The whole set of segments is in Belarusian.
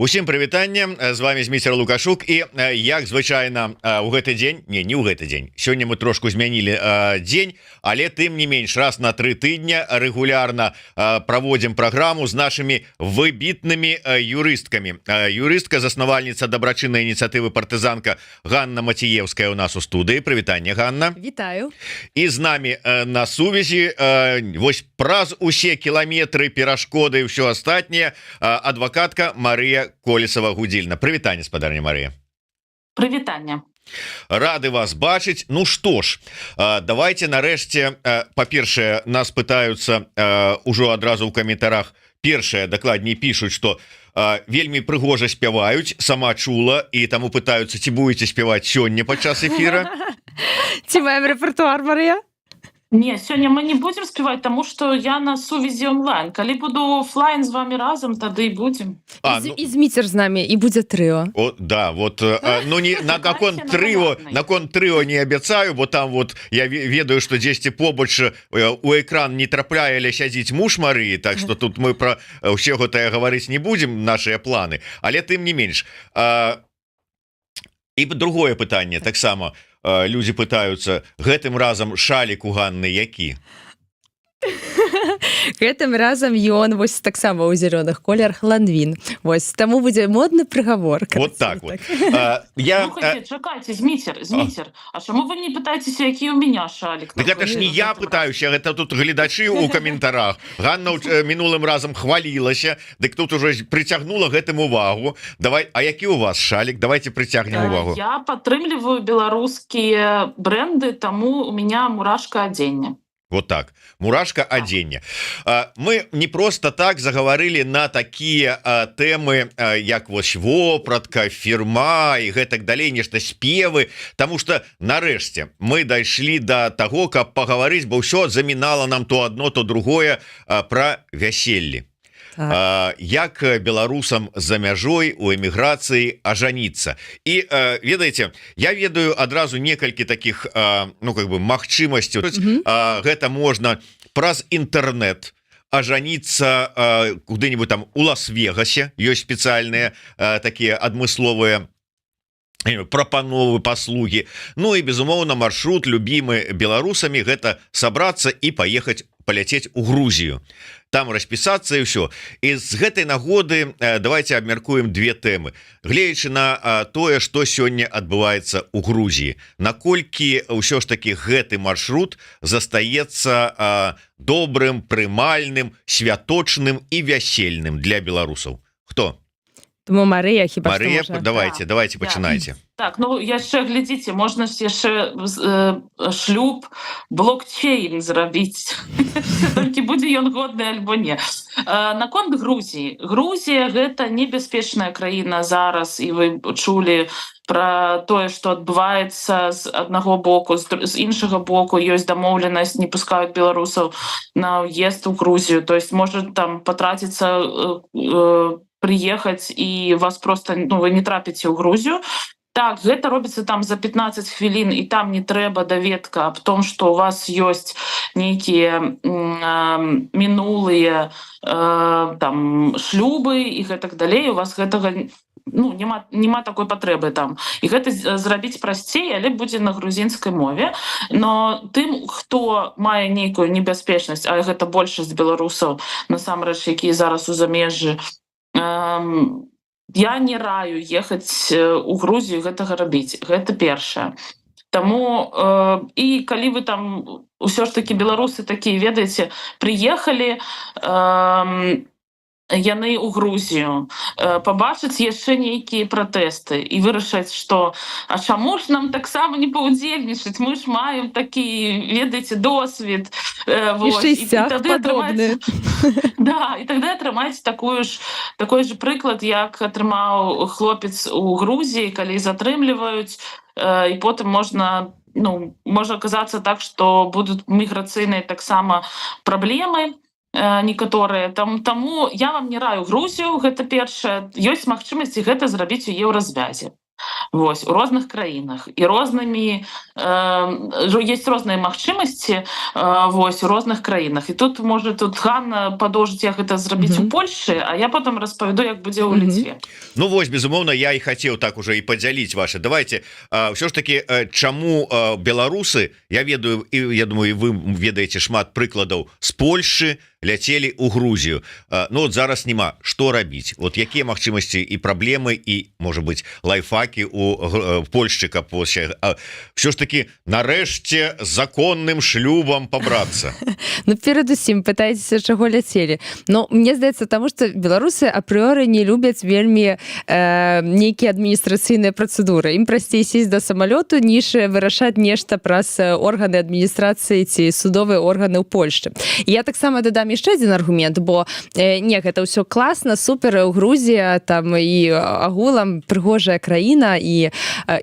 Усім прывітанне, з вами змейстер Лукашук і як звычайна у гэты дзень не ў гэты дзень сёння мы трошку змянілі дзень, але тым не менш раз на 3 тыдня рэгулярна праводзім праграму з нашымі выбітнымі юрысткамі. Юрыстка, заснавальніца дабрачыннай ініцыятывы партызанка Ганна Мацеевская у нас у студыі. Прывітанне, Ганна. Вітаю. І з намі на сувязі вось праз усе кіламетры перашкоды і ўсё астатняе адвакатка Марыя Колесава-Гудзільна. Прывітанне, спадарня Марыя. Прывітанне. Рады вас бачыць. Ну што ж, давайте нарэшце, па-першае, нас пытаюцца ужо адразу ў каментарах, першае, дакладней пішуць, што вельмі прыгожа спяваюць, сама чула, і таму пытаюцца, ці будете спяваць сёння падчас эфіра. Ці маем рэпертуар, Марыя? Не, сёння мы не будзем спяваць, таму што я на сувязі онлайн. Калі буду офлайн з вами разам, тады і будзем. І Зміцер з намі, і будзе трыо. О, да, вот, ну не наконт трыо не абяцаю, бо там вот я ведаю, што дзесьці побач у экран не трапляе, але сядзіць муж Марыі, так што тут мы пра ўсе гэтае гаварыць не будзем, нашыя планы, але тым не менш. І другое пытанне таксама. Людзі пытаюцца, гэтым разам шалік у Ганны які? Гэтым разам ён вось таксама ў зялёных колерах ланвін. Вось таму будзе модны прыгавор. Вот так вот. Слухайте, чакайце, Зміцер, а чаму вы не пытаецеся, які ў меня шалік? Так гэта ж не я пытаюся, гэта тут гледачы ў каментарах. Ганна мінулым разам хвалілася, дык тут ужо прыцягнула гэтым увагу. Давай, а які у вас шалік? Давайте прыцягнем увагу. Я падтрымліваю беларускія бренды, таму у меня мурашка адзення. Вот так, мурашка адзення. Мы не просто так заговорили на такія тэмы, як вось вопратка, фірма і гэтак далей, нешта спевы, тому что нарэшце мы дайшлі до таго, каб пагаварыць, бо ўсё замінала нам то одно, то другое пра вяселлі. Як беларусам за мяжой у эміграцыі ажаніцца. І ведаеце, я ведаю адразу некалькі таких, ну как бы магчымасцяў. Гэта можна праз інтэрнэт ажаніцца куды-нибудь там у Лас-Вегасе, ёсць спецыяльныя такія адмысловыя прапановы, паслугі. Ну і безумоўна маршрут любімы беларусамі гэта сабрацца і паляцець у Грузію. Там распісацца і ўсё. І з гэтай нагоды давайте абмяркуем две тэмы. Гледзячы на тое, што сёння адбываецца ў Грузіі, наколькі ўсё ж таки гэты маршрут застаецца добрым, прымальным, святочным і вясельным для беларусаў. Хто? Тому Марыя, хіба Марыя, што можна? давайте пачынайце. Так, ну яшчэ глядзіце, можна ж яшчэ шлюб, блокчейн зрабіць. Толькі будзе ён годны альбо не. Наконт Грузіі. Грузія гэта небяспечная краіна зараз, і вы чулі пра тое, што адбываецца з аднаго боку, з іншага боку ёсць дамоўленасць, не пускаюць беларусаў на ўезд у Грузію. То есть можа там патраціцца приехать, и вас просто, ну, вы не трапіце ў Грузію. Так, гэта робіцца там за 15 хвілін, і там не трэба даведка аб том, што у вас ёсць нейкія мінулыя там шлюбы і гэтак далей. У вас гэтага няма такой патрэбы там. І гэта зрабіць прасцей, але будзе на грузінскай мове. Но тым, хто мае нейкую небяспечнасць, а гэта большасць беларусаў, насамрэч, якія зараз у замежжы, я не раю ехаць у Грузію, гэтага рабіць. Гэта першае. Таму і калі вы там усё ж таки беларусы такія, ведаеце, прыехалі яны ў Грузію, пабачыць яшчэ нейкія пратэсты і вырашаць, што а чаму ж нам таксама не паўдзельнічаць? Мы ж маем такі, ведаеце, досвед. І шэсцях падобны. Да, і тады атрымаеце такой же прыклад, як атрымаў хлопец у Грузіі, калі затрымліваюць, і потым можа аказацца так, што будуць міграцыйныя таксама праблемы некаторыя. Таму я вам не раю Грузію, гэта першае. Ёсць магчымасці гэта зрабіць у еўразвязе. вось у розных краінах і рознымі есть розныя магчымасці вось у розных краінах і тут можа тут Ганна падожыць як гэта зрабіць у Польшы, а я потым распавяду як будзе ў Літве. Ну вось безумоўна я і хацеў так уже і падзяліць ваши давайте ўсё ж таки чаму беларусы я ведаю і я думаю вы ведаеце шмат прыкладаў з Польши ляцелі ў Грузію. Ну вот зараз няма што рабіць вот якія магчымасці і праблемы і можа быть лайфхаки у Польшчы каб все ж таки нарэшце законным шлюбам пабрацца. Ну перадусім пытайцеся чаго ляцелі. Ну мне здаецца таму што беларусы апрыоры не любяць вельмі нейкія адміністрацыйныя працэдуры. Ім прасцей сесть да самалёту ніж вырашаць нешта праз органы адміністрацыі ці судовыя органы ў Польшчы. Я таксама дадам яшчэ адзін аргумент, бо не, гэта ўсё класна, супер, Грузія там і агулам прыгожая краіна і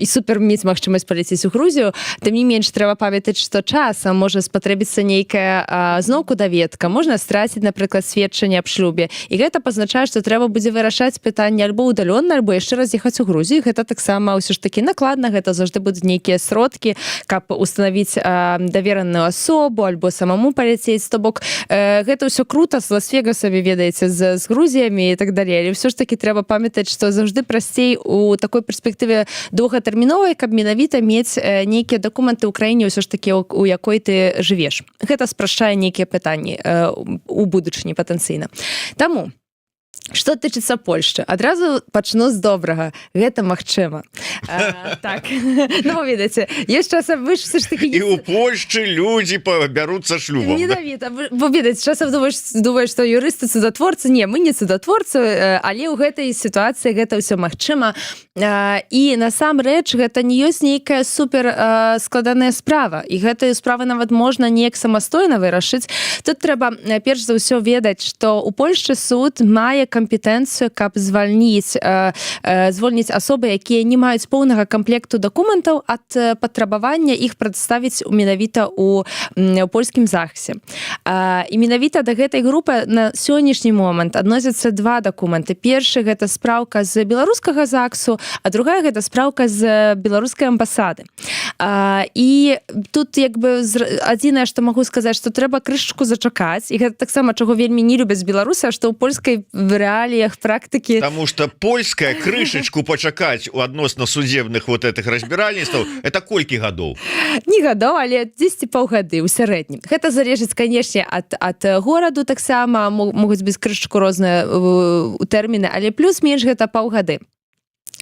супер мець магчымасць паляцець у Грузію. Тым не менш трэба памятаць, што часам можа спатрэбіцца нейкая зноўку даведка, можна страціць, напрыклад, сведчанне аб шлюбе. І гэта пазначае, што трэба будзе вырашаць пытанне альбо ўдалённа, альбо яшчэ раз ехаць у Грузію. Гэта таксама ўсё ж такі накладна, гэта заўжды будуць нейкія сродкі, каб устанавіць давераную асобу альбо самому паляцець. То бок гэта ўсё круто з Лас-Вегасамі, ведаеце, з Грузіямі і так далей. Але ўсё ж такі трэба памятаць, што заўжды прасцей у такой перспектыве доўгатэрміновай, каб менавіта мець нейкія дакументы ў краіне ўсё ж такі, у якой ты жывеш. Гэта спрашчае нейкія пытанні у будучыні патэнцыйна. Таму што тычыцца Польшчы, адразу пачну з добрага. Гэта магчыма. Так. Ну, ведаеце, ёсць часам вы ж все ж такі... І ў Польшчы людзі пабяруцца шлюбам. Недавіта. Бо, ведаеце, часам думаеш, што юрысты цудатворцы. Не, мы не цудатворцы, але ў гэтай сітуацыі гэта ўсё магчыма. І насамрэч гэта не ёсць нейкая супер складаная справа. І гэтую справу нават можна неяк самастойна вырашыць. Тут трэба перш за ўсё ведаць, што ў Польшчы суд мае кампетэнцыю, каб звольніць асобы, якія не маюць поўнага камплекту дакументаў ад патрабавання іх прадставіць менавіта ў польскім захсе. І менавіта да гэтай групы на сённяшні момант адносяцца два дакументы. Першы гэта спраўка з беларускага ЗАГСу, а другая гэта спраўка з беларускай амбасады. І тут як бы адзінае, што магу сказаць, што трэба крышачку зачакаць, і гэта таксама чаго вельмі не любяць беларусы, што ў польскай реалиях практики. Потому что польская крышечку почакать у адносна судебных вот этих разбиральніцтваў это колькі гадоў? Не гадоў, але 10 паўгады ў сярэднім. Гэта залежыць, канешне, ад гораду таксама, могуць быць крышачку розныя тэрміны, але плюс-менш гэта паўгады.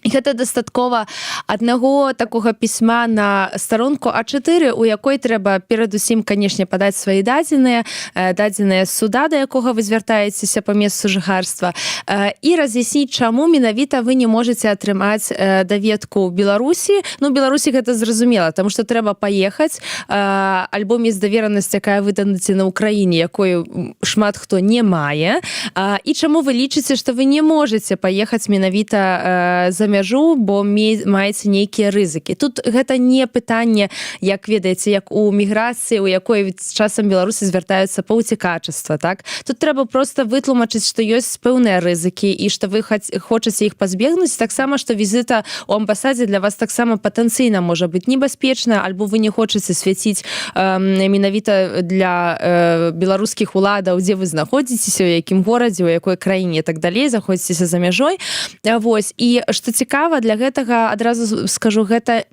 І гэта дастаткова аднаго такога пісьма на старонку А4, у якой трэба перадусім, канешне, падаць свае дадзеныя суда, да якога вы звяртаецеся па месцу жыхарства, і раз'ясніць, чаму менавіта вы не можаце атрымаць даведку ў Беларусі. Ну, Беларусі гэта зразумела, таму што трэба паехаць, альбо мець даверанасць, якая выданаце на Ўкраіне, якой шмат хто не мае, і чаму вы лічыце, што вы не можаце паехаць менавіта за мяжу, бо маеце нейкія рызыкі. Тут гэта не пытанне, як ведаеце, як у міграцыі, у якой часам беларусы звяртаюцца па ўцекачаства, так? Тут трэба проста вытлумачыць, што ёсць пэўныя рызыкі і што вы хочаце іх пазбегнуць, таксама, што візіта ў амбасадзе для вас таксама патэнцыйна можа быць небяспечна, альбо вы не хочаце свяціць менавіта для беларускіх уладаў, дзе вы знаходзіцеся, у якім горадзе, у якой краіне і так далей, заходзіцеся за мяжой. Вось. І што цікава, для гэтага адразу скажу, гэта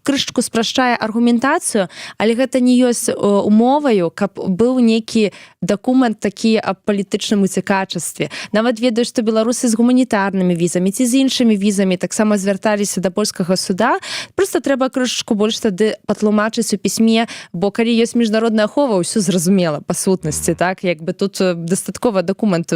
крышачку спрашчае аргументацыю, але гэта не ёсць умоваю, каб быў нейкі дакумент такі аб палітычным уцекачастве. Нават ведаю, што беларусы з гуманітарнымі візамі ці з іншымі візамі таксама звярталіся да польскага суда. Просто трэба крышачку больш тады патлумачыць у пісьме, бо калі ёсць міжнародная ахова, ўсё зразумела па сутнасці, так? Як бы тут дастаткова дакумент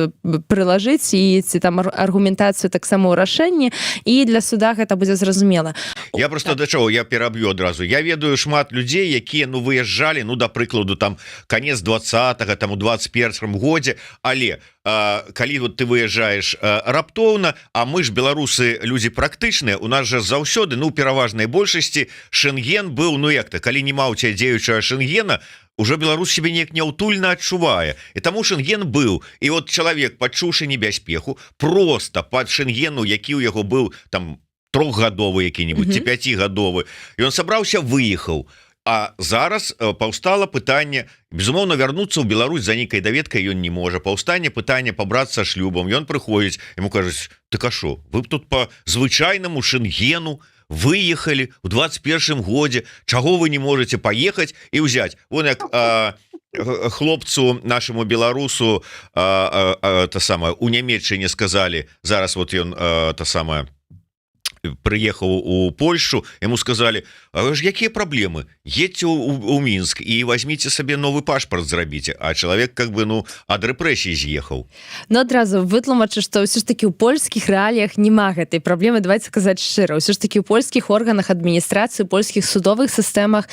прылажыць і ці там аргументацыю таксама ў рашэнні, і для суда гэта будзе зразумела. Я просто да чаго, я пераб'ю адразу. Я ведаю шмат людзей, якія выязджалі, да прыкладу там канец 20-го, там у 21-м годзе, але калі вот ты выязджаеш раптоўна, а мы ж беларусы людзі практычныя, у нас жа заўсёды, пераважнай большасці Шенген быў, як-то, калі нема ў цябе дзеючага Шенгена, уже беларус себе неяк няўтульна адчувае, і таму Шенген быў, і вот чалавек, пачуўшы небяспеху, просто пад Шенгену, які ў яго быў там трохгадовы які-нибудь ці 5гадовы, і он сабраўся, выехаў. А зараз паўстала пытанне, безумоўна, вярнуцца ў Беларусь за нейкай даведкай ён не можа. Паўстане пытанне пабрацца шлюбам. Ён прыходзіць, яму кажуць: «Ты кашо, вы б тут по звычайнаму Шенгену выехалі ў 21 годзе, чаго вы не можете паехаць і ўзяць?» Вон як хлопцу нашаму беларусу та самае у Нямецчыне сказалі, зараз вот ён та самае прыехаў у Польшу, яму сказали: «А ж якія праблемы, едьце у Мінск і возьмите сабе новы пашпарт зрабіце». А чалавек как бы ад рэпрэсій з'ехаў. Ну адразу вытлумачу, што ўсё ж таки ў польскіх рэаліях няма гэтай праблемы. Давайте сказаць шчыра, ўсё ж таки ў польскіх органах адміністрацыі, польскіх судовых сістэмах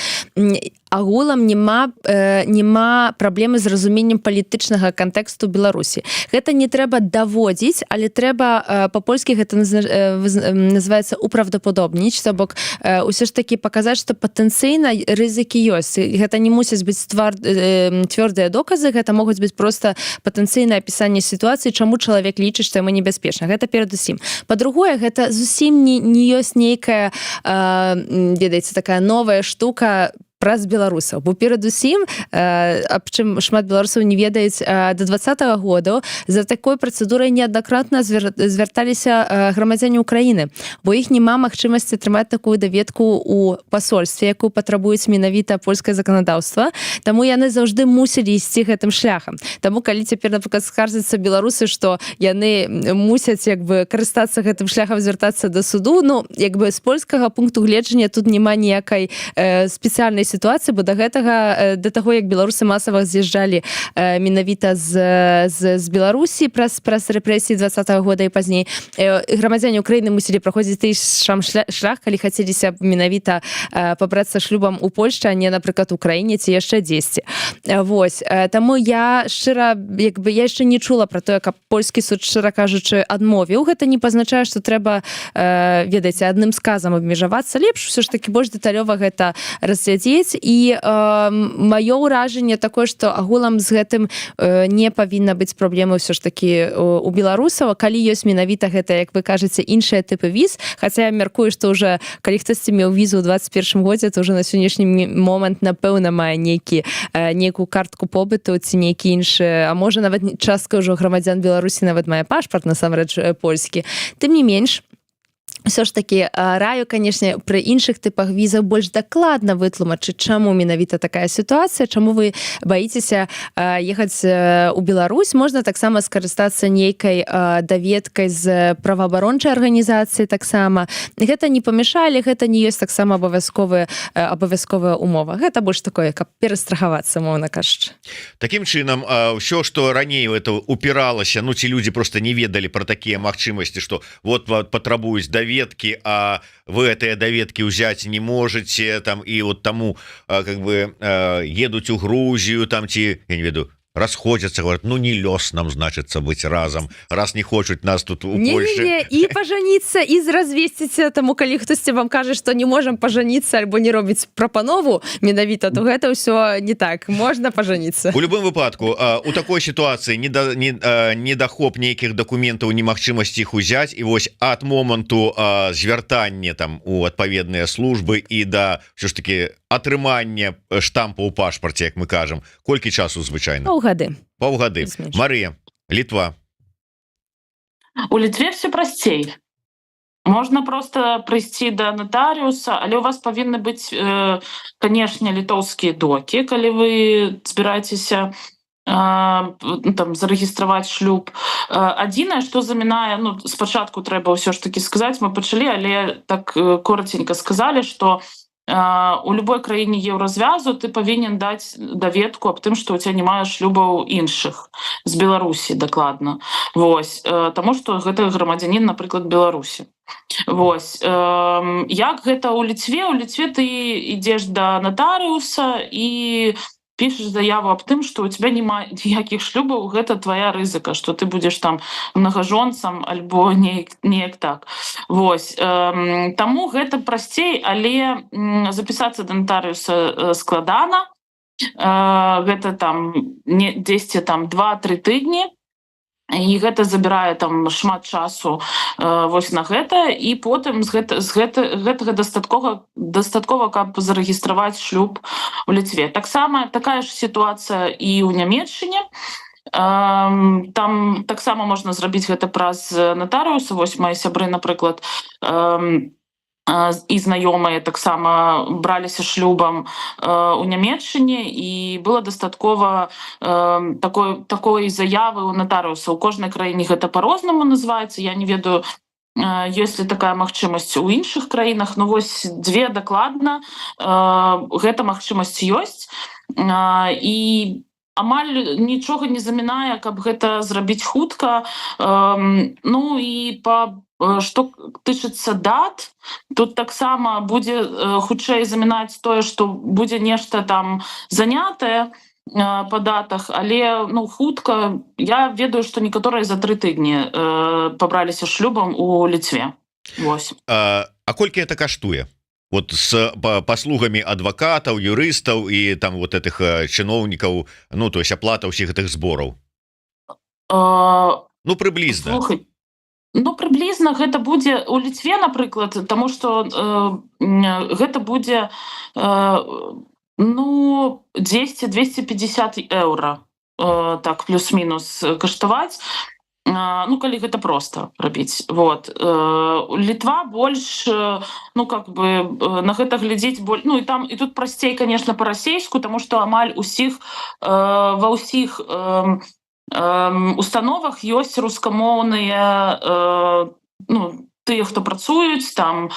агулам няма праблемы з разуменнем палітычнага кантэксту Беларусі. Гэта не трэба даводзіць, але трэба па-польску гэта называецца упраўдападобніць, то бок ўсё ж таки паказаць, што патэнцыйна рызыкі ёсць. Гэта не мусяць быць цвёрдыя доказы, гэта могуць быць проста патэнцыйнае апісанне сітуацыі, чаму чалавек лічыць, што яму небяспечна. Гэта перадусім. Па-другое, гэта зусім не ёсць нейкая, ведаеце, такая новая штука праз беларусаў. Бо перадусім, аб чым шмат беларусаў не ведаюць, до 2020 года за такой працэдурай неаднакратна звярталіся грамадзяне Украіны, бо іх няма магчымасці атрымаць такую даведку ў пасольстве, якую патрабуюць менавіта польскае заканадаўства. Таму яны заўжды мусілі ісці гэтым шляхам. Таму калі цяпер, напрыклад, скаржацца беларусы, што яны мусяць як бы карыстацца гэтым шляхам, звяртацца да суду, ну як бы з польскага пункту гледжання тут няма ніякай спецыяльнай сітуацыі, бо да гэтага, да таго, як беларусы масава з'язджалі менавіта з Беларусі праз рэпрэсіі 2020 года і пазней, грамадзяне Украіны мусілі праходзіць той сам шлях, калі хацеліся менавіта пабрацца шлюбам у Польшчы, а не, напрыклад, у краіне ці яшчэ дзесьці. Вось. Таму я шчыра, як бы, я яшчэ не чула пра тое, каб польскі суд, шчыра кажучы, адмовіў. Гэта не пазначае, што трэба, ведаеце, адным сказам абмежавацца. Лепш усё ж такі больш дэталёва гэта разглядзець. І маё ўражанне такое, што агулам з гэтым не павінна быць праблемы ўсё ж такі у беларусаў. Калі ёсць менавіта гэта, як вы кажаце, іншыя тыпы віз, хаця я мяркую, што ўжо калі хтосьці меў візу ў 21 годзе, то ўжо на сённяшні момант напэўна мае нейкую картку побыту ці нейкі іншы, а можа нават частка ўжо грамадзян Беларусі нават мае пашпарт насамрэч польскі. Тым не менш, ўсё ж такі раю, канешне, пры іншых тыпах візаў больш дакладна вытлумачыць, чаму менавіта такая сітуацыя, чаму вы баіцеся ехаць у Беларусь. Можна таксама скарыстацца нейкай даведкай з праваабарончай арганізацыі таксама. Гэта не памяшалі, гэта не ёсць таксама абавязковая умова. Гэта больш такое, каб перастрахавацца, мовна кажучы. Такім чынам, ўсё, што раней это упіралася, ну ці людзі проста не ведалі пра такія магчымасці, што вот патрабуюць даведкі, а вы гэтыя даведкі ўзяць не можете, там, і вот таму как бы едуць у Грузію, там, ці, я не ведаю, расходзяцца, говорят, ну не лёс нам, значыцца, быць разам, раз не хочуць нас тут у Польшы. І пажаніцца, і развесціцца, таму калі хтосьці вам кажа, што не можам пажаніцца альбо не робіць прапанову менавіта, то гэта ўсё не так, можна пажаніцца. У любым выпадку, у такой сітуацыі недахоп нейкіх дакументаў, немагчымасці іх узяць, і вось ад моманту звяртання там у адпаведныя службы і да ўсё ж таки атрымання штампа ў пашпарце, як мы кажам, колькі часу звычайна? Паўгады. Марыя, Літва. У Літве все прасцей. Можна просто прыйсці да нотарыуса, але у вас павінны быць, канешне, літоўскія докі, калі вы збіраецеся там зарэгістраваць шлюб. Адзінае, што замінае, ну, спачатку трэба ўсё ж такі сказаць, мы пачалі, але так коротенька сказалі, што у любой краіне еўразвязу ты павінен даць даведку аб тым, што ў цябе няма шлюбаў іншых з Беларусі дакладна. Вось, таму што гэта грамадзянін, напрыклад, Беларусі. Вось, як гэта ў Літве? У Літве ты ідзеш да нотарыуса і пішаш заяву аб тым, што ў цябе няма ніякіх шлюбаў, гэта твая рызыка, што ты будзеш там мнагажонцам альбо неяк так. Вось, таму гэта прасцей, але запісацца да нотарыуса складана. Гэта там дзесьці там 2-3 тыдні. і гэта забірае там шмат часу вось на гэта, і потым гэтага дастаткова, каб зарэгістраваць шлюб у Літве. Таксама такая ж сітуацыя і ў Нямецчыне. Там таксама можна зрабіць гэта праз натарыуса. Вось мои сябры, напрыклад, і знаёмыя таксама браліся шлюбам у Нямецчыне, і было дастаткова такой заявы ў натарыуса. У кожнай краіне гэта па-рознаму называецца. Я не ведаю, ёсць ли такая магчымасць у іншых краінах, но вось дзве дакладна гэта магчымасць ёсць, і амаль нічога не замінае, каб гэта зрабіць хутка. Ну і што тычыцца дат, тут таксама будзе хутчэй замінаць тое, што будзе нешта там занятае па датах, але хутка. Я ведаю, што некаторыя за 3 тыдні пабраліся шлюбам у Літве. Вось. А колькі это каштуе? Вот с паслугамі адвакатаў, юрыстаў і там вот этих чыноўнікаў, то есть аплата ўсіх гэтых збораў? Прыблізна. Слухай, прыблізна гэта будзе у Літве, напрыклад, таму што гэта будзе 200-250 еўра, так плюс-мінус каштаваць. Калі гэта проста рабіць. Вот. Літва больш, на гэта глядзець больш, і тут прасцей, конечно, па-расейску, таму што амаль ва ўсіх установах ёсць рускамоўныя, тыя, хто працуюць там.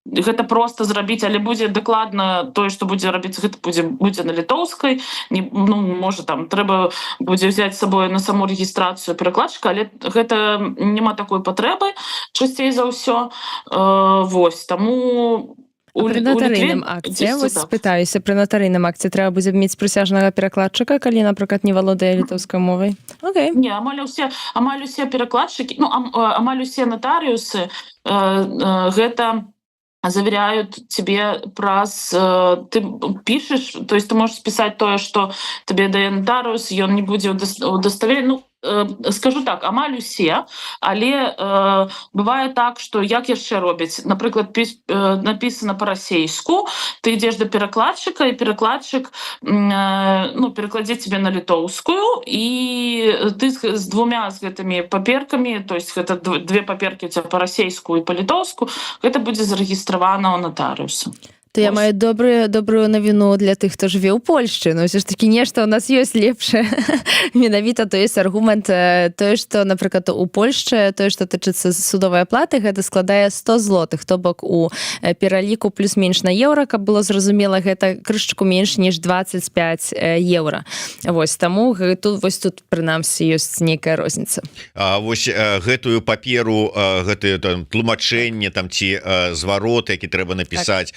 Гэта проста зрабіць, але будзе дакладна тое, што будзе рабіць, гэта будзе на літоўскай. Можа, там трэба будзе взяць з сабой на саму рэгістрацыю перакладчыка, але гэта няма такой патрэбы часцей за ўсё. Вось, таму пры натарыйным акце, вось спытаюся, пры натарыйным акце трэба будзе мець прысяжнага перакладчыка, калі, напрыклад, не валодае літоўскай мовай? Окей. Не, амаль усе перакладчыкі, амаль усе натарыусы гэта заверяют тебе праз... Ты пишешь, то есть ты можешь списать тое, что тебе дае нотариус, и он не будет удостоверен. Скажу так, амаль усе, але бывае так, што як яшчэ робяць. Напрыклад, написано па-расейску, ты ідзеш да перакладчыка, і перакладчык перакладзе тебе на літоўскую, і ты з двумя з гэтымі паперкамі, то есть гэта две паперкі у тебя па-расейску і па-літоўску, гэта будзе зарэгістравана ў нотарыуса. То я маю добрую навіну для тых, хто жыве ў Польшчы. Все ж таки нешта у нас ёсць лепшае. Менавіта то ёсць аргумент тое, што, напрыклад, у Польшчы тое, што тычыцца судовай аплаты, гэта складае 100 злотых. То бок у пераліку плюс-менш на еўра, каб было зразумела, гэта крышачку менш, ніж 25 еўра. Вось, таму тут прынамсі ёсць нейкая розніца. Вось гэтую паперу, гэтае тлумачэнне там ці зварот, які трэба напісаць,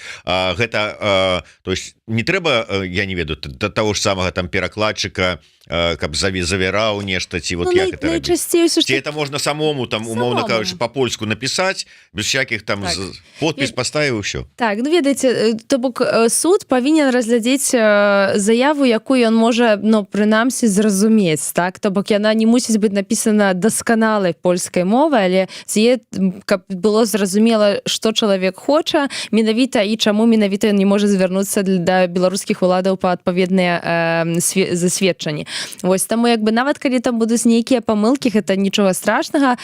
гэта, то есть не трэба, я не ведаю, да таго ж самага там перакладчыка, каб завяраў нешта, ці вот як это рабіць? Ці это можна самому, там, умоўна кажучы, па-польску напісаць, без всяких там подпіс паставіў усё. Так, ведаеце, то бок суд павінен разглядзець заяву, якую ён можа, прынамсі, зразумець, так? То бок яна не мусіць быць напісана дасканалай польскай мовай, але каб было зразумела, што чалавек хоча, менавіта і чаму менавіта ён не можа звярнуцца да беларускіх уладаў па адпаведныя засведчанні. Вось, таму нават калі там будуць нейкія памылкі, гэта нічога страшнага.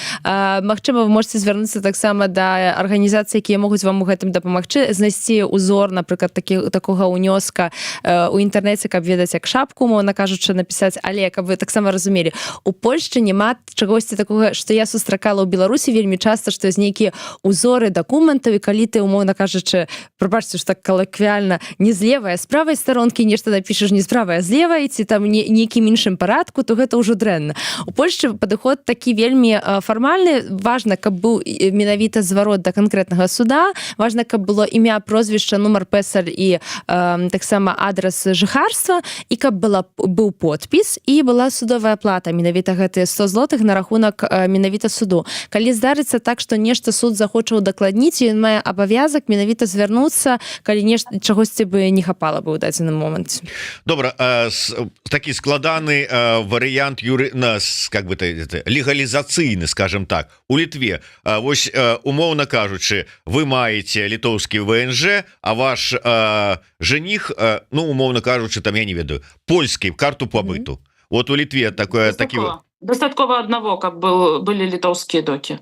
Магчыма, вы можете звярнуцца таксама да арганізацый, якія могуць вам у гэтым дапамагчы, знайсці узор, напрыклад, такога унёска у інтэрнэце, каб ведаць, як шапку, умоўна кажучы, напісаць, але каб вы таксама разумелі, у Польшчы няма чагосьці такога, што я сустракала ў Беларусі вельмі часта, што ёсць нейкія узоры дакументаў, і калі ты, умоўна кажучы, прабачце, што так калаквіяльна, не з левай, а з правай старонкі нешта напішаш не з правай, а з левай, ці там нейкім іншым парадку, то гэта ўжо дрэнна. У Польшчы падыход такі вельмі фармальны. Важна, каб быў менавіта зварот да канкрэтнага суда, важна, каб было імя, прозвішча, нумар пэсаль і таксама адрас жыхарства, і каб быў подпіс і была судовая плата, менавіта гэтыя 100 злотых на рахунак менавіта суду. Калі здарыцца так, што нешта суд захоча удакладніць, ён мае абавязак менавіта звярнуцца, калі чагосьці бы не хапала бы ў дадзеным моманце. Добра, такі складаны складаны варыянт как бы легалізацыйны, скажем так, у Літве. Вось умоўна кажучы, вы маеце літоўскі ВНЖ, а ваш жених, ну умоўна кажучы, там я не ведаю, польскі карту побыту. Вот у Літве такое дастаткова аднаго, каб былі літоўскія докі.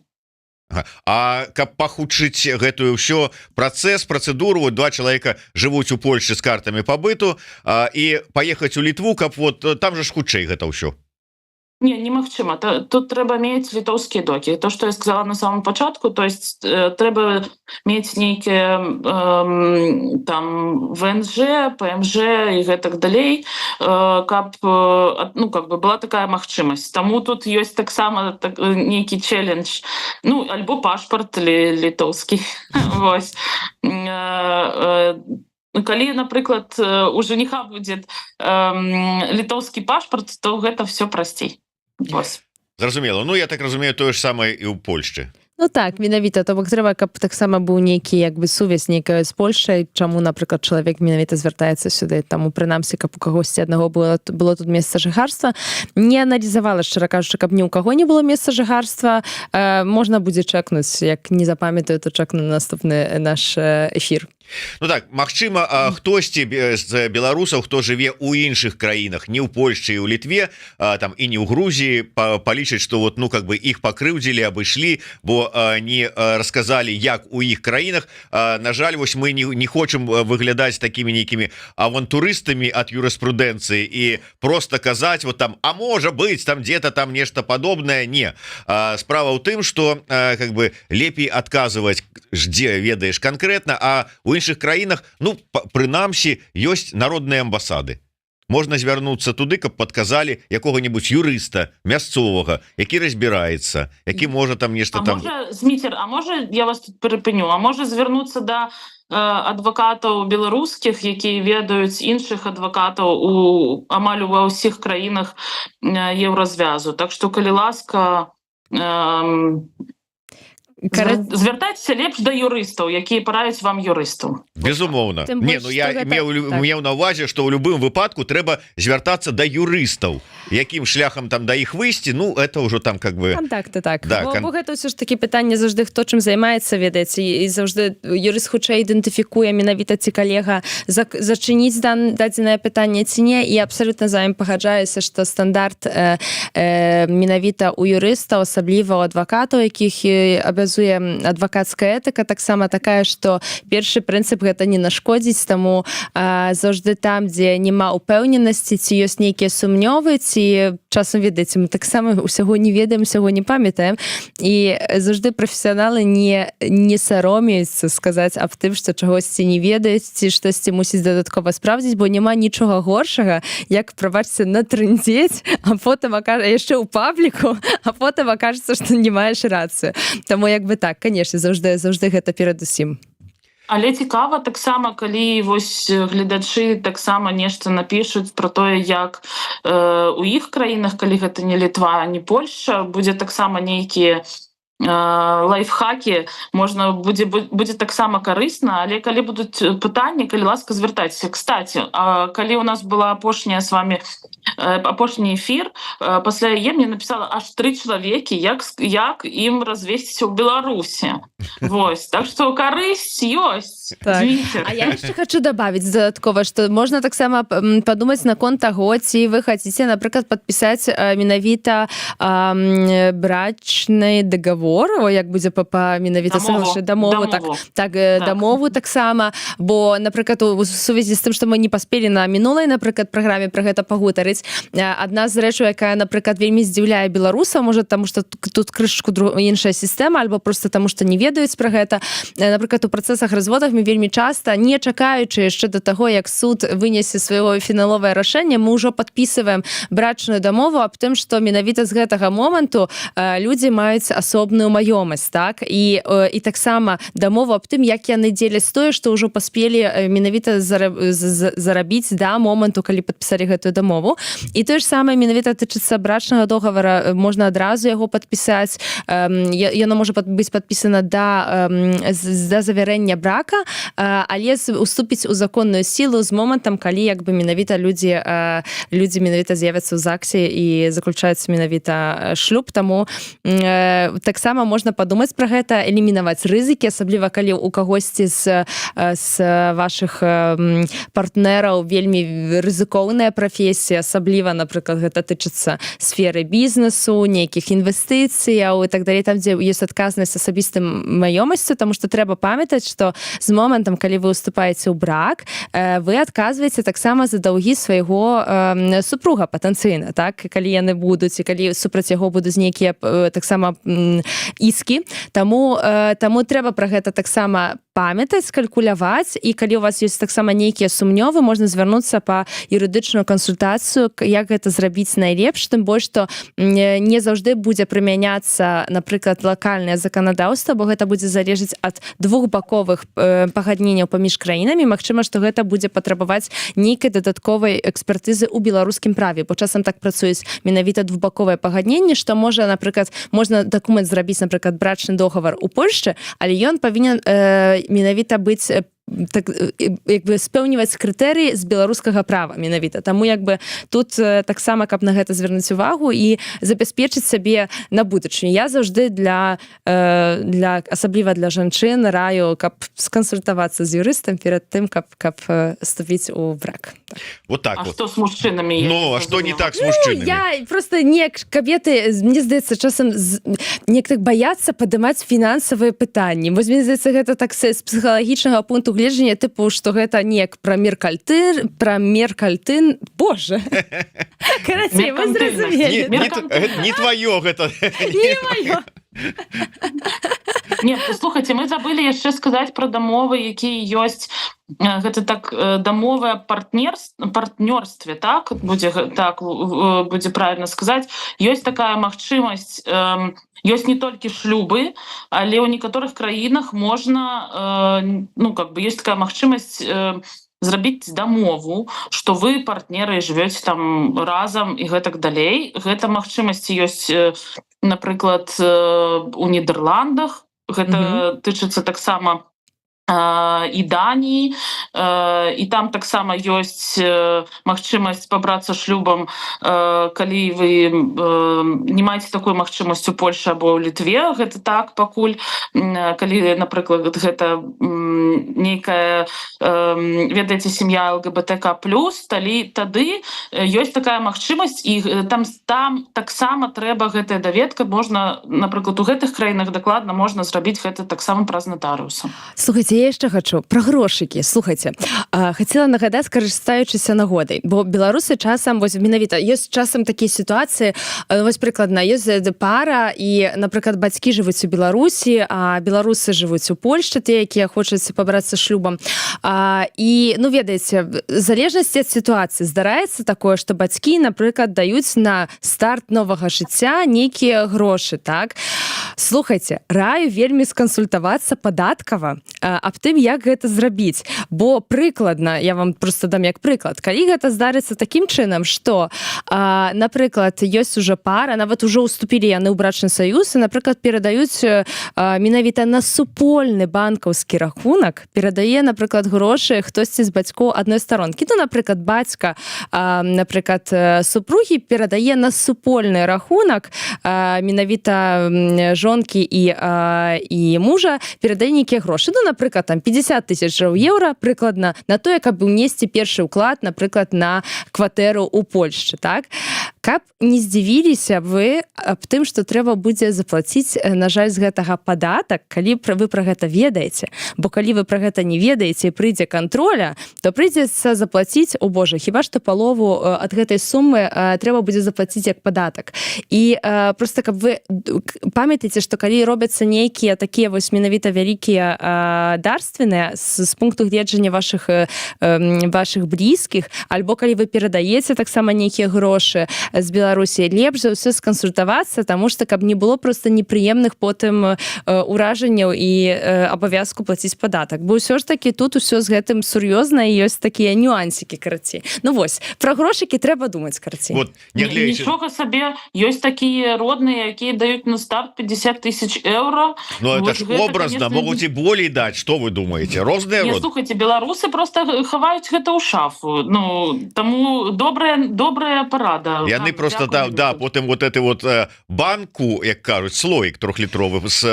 А каб пахутчыць гэтую ўсё працэдуру, два чалавека жывуць у Польшчы з картамі пабыту і паехаць у Літву, каб вот там же ж хутчэй гэта ўсё. Не, немагчыма. Тут трэба мець літоўскія докі. То, што я сказала на самом пачатку, то есть трэба мець нейкія там ВНЖ, ПМЖ і гэтак далей, каб ну как бы была такая магчымасць. Таму тут ёсць таксама нейкі челлендж. Ну, альбо пашпарт літоўскі. Вось. Калі, напрыклад, у жениха будзе літоўскі пашпарт, то гэта все прасцей. Зразумела. Ну я так разумею, тое ж самае і ў Польшчы. Ну так, менавіта, то бок трэба, каб таксама быў нейкі як бы сувязь нейкая з Польшчай, чаму, напрыклад, чалавек менавіта звяртаецца сюды, таму прынамсі, каб у кагосьці аднаго было тут месца жыхарства. Не аналізавала, шчыра кажучы, каб ні ў каго не было месца жыхарства, можна будзе чэкнуць, як не запамятаю, то чэкну на наступны наш эфір. Ну так, магчыма, хтосьці з беларусаў, хто жыве ў іншых краінах, не ў Польшчы і ў Літве, там і не ў Грузіі, палічыць, што вот ну как бы іх пакрыўдзілі, абышлі, бо не расказалі, як у іх краінах. На жаль, вось мы не хочам выглядаць такімі нейкімі авантурыстамі ад юрыспрудэнцыі і просто казаць вот там, а можа быць там где-то там нешта падобнае. Не. Справа ў тым, што как бы лепей адказваць, дзе ведаеш канкрэтна, а у іншых краінах, ну, прынамсі, ёсць народныя амбасады. Можна звярнуцца туды, каб падказалі якога-небудзь юрыста мясцовага, які разбіраецца, які можа там нешта там... Зміцер, а можа, я вас тут перапыню, а можа звярнуцца да адвакатаў беларускіх, якія ведаюць іншых адвакатаў амаль ува ўсіх краінах еўразвязу. Так што, калі ласка... Звяртайцеся лепш да юрыстаў, якія параюць вам юрыстаў. Безумоўна. Не, ну я меў на ўвазе, што ў любым выпадку трэба звяртацца да юрыстаў. Якім шляхам там да іх выйсці, ну это ўжо там как бы... Контакты, так. Бо гэта ўсё ж такі пытанне заўжды, хто чым займаецца, ведаеце, і заўжды юрыст хутчэй ідэнтыфікуе менавіта ці калега зачыніць дадзенае пытанне ці не, і абсалютна за ім пагаджаюся, што стандарт менавіта у юрыстаў, асабліва ў адвакатаў, якіх абавязуе адвакацкая этыка, таксама такая, што першы прынцып гэта не нашкодзіць, таму заўжды там, дзе няма упэўненасці, ці ёсць нейкія сумнёвы, ці часам, ведаеце, мы таксама ўсяго не ведаем, усяго не памятаем, і заўжды прафесіяналы не саромеюцца сказаць аб тым, што чагосьці не ведаюць, ці штосьці мусіць дадаткова спраўдзіць, бо няма нічога горшага, як, прабачце, натрындзець, а потым яшчэ ў пабліку, а потым акажацца, што не маеш рацыю. Таму як бы так, канешне, заўжды гэта перадусім. Але цікава таксама, калі вось гледачы таксама нешта напішуць про тое, як у іх краінах, калі гэта не Літва, не Польшча, будзе таксама нейкія лайфхакі, можна будзе таксама карысна, але калі будуць пытанні, калі ласка, звяртайцеся. Кстати, калі у нас была апошні эфір, пасля яе мне напісала аж 3 чалавекі, як ім развесціся ў Беларусі. Вось, так што карысць ёсць. Так. А я яшчэ хочу добавить додаткова, што можна таксама падумаць наконт таго, ці вы хаціце, напрыклад, падпісаць менавіта брачны даговор, як будзе менавіта дамову, дамову таксама, бо, напрыклад, у сувязі з тым, што мы не паспелі на мінулай, напрыклад, праграме пра гэта пагутарыць, адна з рэчаў, якая, напрыклад, вельмі здзіўляе беларуса, можа, таму што тут крышачку іншая сістэма, альбо проста таму, што не ведаюць пра гэта. Напрыклад, у працэсах разводах мы вельмі часта, не чакаючы яшчэ да таго, як суд вынесе сваё фіналовае рашэнне, мы ўжо падпісываем брачную дамову аб тым, што менавіта з гэтага моманту людзі маюць асобны асобную маёмасць, так, і таксама дамова аб тым, як яны дзеляць тое, што ўжо паспелі менавіта зарабіць да моманту, калі падпісалі гэтую дамову. І тое ж самае менавіта тычыцца брачнага договара, можна адразу яго падпісаць, яно можа быць падпісана да завярэння брака, але уступіць у законную сілу з момантам, калі як бы менавіта людзі менавіта з'явяцца ў ЗАГСе і заключаюцца менавіта шлюб. Таму таксама можна падумаць пра гэта, элімінаваць рызыкі, асабліва калі у кагосьці з вашых партнераў вельмі рызыкоўная прафесія, асабліва, напрыклад, гэта тычыцца сферы бізнесу, нейкіх інвестыцыяў і так далей, там, дзе ёсць адказнасць асабістым маёмасцю, таму што трэба памятаць, што з момантам, калі вы уступаеце ў брак, вы адказваеце таксама за даўгі свайго супруга патэнцыйна, так, калі яны будуць, і калі супраць яго будуць нейкія таксама іскі. Таму трэба пра гэта таксама памятаць, калькуляваць, і калі у вас ёсць таксама нейкія сумнёвы, можна звярнуцца па юрыдычную кансультацыю, як гэта зрабіць найлепш, тым больш, што не заўжды будзе прымяняцца, напрыклад, лакальнае заканадаўства, бо гэта будзе залежыць ад двухбаковых пагадненняў паміж краінамі. Магчыма, што гэта будзе патрабаваць нейкай дадатковай экспертызы ў беларускім праве, бо часам так працуюць менавіта двухбаковае пагадненне, што можа, напрыклад, можна дакумент зрабіць, напрыклад, брачны договор у Польшчы, але ён павінен менавіта быць так, як бы спэўніваць крытэрыі з беларускага права менавіта. Таму як бы тут таксама, каб на гэта звярнуць увагу і забяспечыць сабе на будучыню. Я заўжды асабліва для жанчын раю, каб скансультавацца з юрыстам перад тым, каб вступіць у брак. Вот так А вот. што з мужчынамі? Ну, а што не так з мужчынамі? Я просто неяк кабеты, мне здаецца, часам неяк так баяцца падымаць фінансавыя пытанні. Вось мне здаецца, гэта так з псіхалагічнага пункту гледжання, тыпу, што гэта неяк пра меркальтын, боже. Карацей, вы зразумелі. Не твоё гэта. Не маё. Нет, слухайте, мы забыли яшчэ сказаць пра дамовы, якія ёсць. Гэта так дамовы аб партнёрстве, так будзе правильно сказаць. Ёсць такая магчымасць, ёсць не толькі шлюбы, але ў некаторых краінах можна, ёсць такая магчымасць зрабіць дамову, што вы партнеры жывёце там разам і гэтак далей. Гэта магчымасці ёсць, напрыклад, у Нідерландах. Гэта тычыцца таксама і Даніі, і там таксама ёсць магчымасць пабрацца шлюбам, калі вы не маеце такой магчымасць у Польшы або ў Літве, гэта так пакуль, калі, напрыклад, гэта нейкая, ведаеце, сям'я ЛГБТК+, тады ёсць такая магчымасць, і там таксама трэба гэтая даведка, можна, напрыклад, у гэтых краінах дакладна можна зрабіць гэта таксама праз натарыуса. Слухайце, я яшчэ хачу пра грошыкі. Слухайце, хацела нагадаць, карыстаючыся нагодай, бо беларусы часам, вось менавіта, ёсць часам такія сітуацыі, вось прыкладна, ёсць пара, і, напрыклад, бацькі жывуць у Беларусі, а беларусы жывуць у Польшчы, тыя, якія хочуць пабрацца шлюбам. І, ведаеце, в залежнасці ад сітуацыі здараецца такое, што бацькі, напрыклад, даюць на старт новага жыцця нейкія грошы, так? Слухайце, раю вельмі скансультавацца падаткава аб тым, як гэта зрабіць. Бо прыкладна, я вам просто дам як прыклад, калі гэта здарыцца такім чынам, што, напрыклад, ёсць ужо пара, нават ужо ўступілі яны ў брачны саюз, і, напрыклад, перадаюць менавіта на супольны банкаўскі рахунак, перадае, напрыклад, грошы хтосьці з бацькоў адной старонкі. Ну, напрыклад, бацька, напрыклад, супругі перадае на супольны рахунак, менавіта жонкі і мужа перадае нейкія грошы. Ну, напрыклад, там 50 000 еўра прыкладна на тое, каб унесці першы ўклад, напрыклад, на кватэру ў Польшчы, так? Каб не здзівіліся вы аб тым, што трэба будзе заплаціць, на жаль, з гэтага падатак, калі вы пра гэта ведаеце. Бо калі вы пра гэта не ведаеце і прыйдзе кантроля, то прыйдзецца заплаціць, о боже, хіба што палову ад гэтай сумы трэба будзе заплаціць як падатак. І проста, каб вы памятаеце, што калі робяцца нейкія такія вось менавіта вялікія дарственныя з пункту гледжання вашых блізкіх, альбо калі вы перадаеце таксама нейкія грошы, з Беларусі, лепш за ўсё скансультавацца, таму што каб не было просто непрыемных потым уражанняў і абавязку плаціць падатак. Бо ўсё ж таки тут усё з гэтым сур'ёзна і ёсць такія нюансікі, карацей. Ну вось, пра грошыкі трэба думаць, карацей. Вот, нічога сабе, ёсць такія родныя, якія даюць на старт 50 тысяч евро. Ну это вот ж гэта, образно, конечно, могуць і болей даць, што вы думаеце? Розныя не, роды. слухайте, беларусы просто хаваюць гэта ў шафу. Ну, таму добрая парада. Яны просто там, да, потым вот этой вот банку, як кажуць, слоік 3-літровы з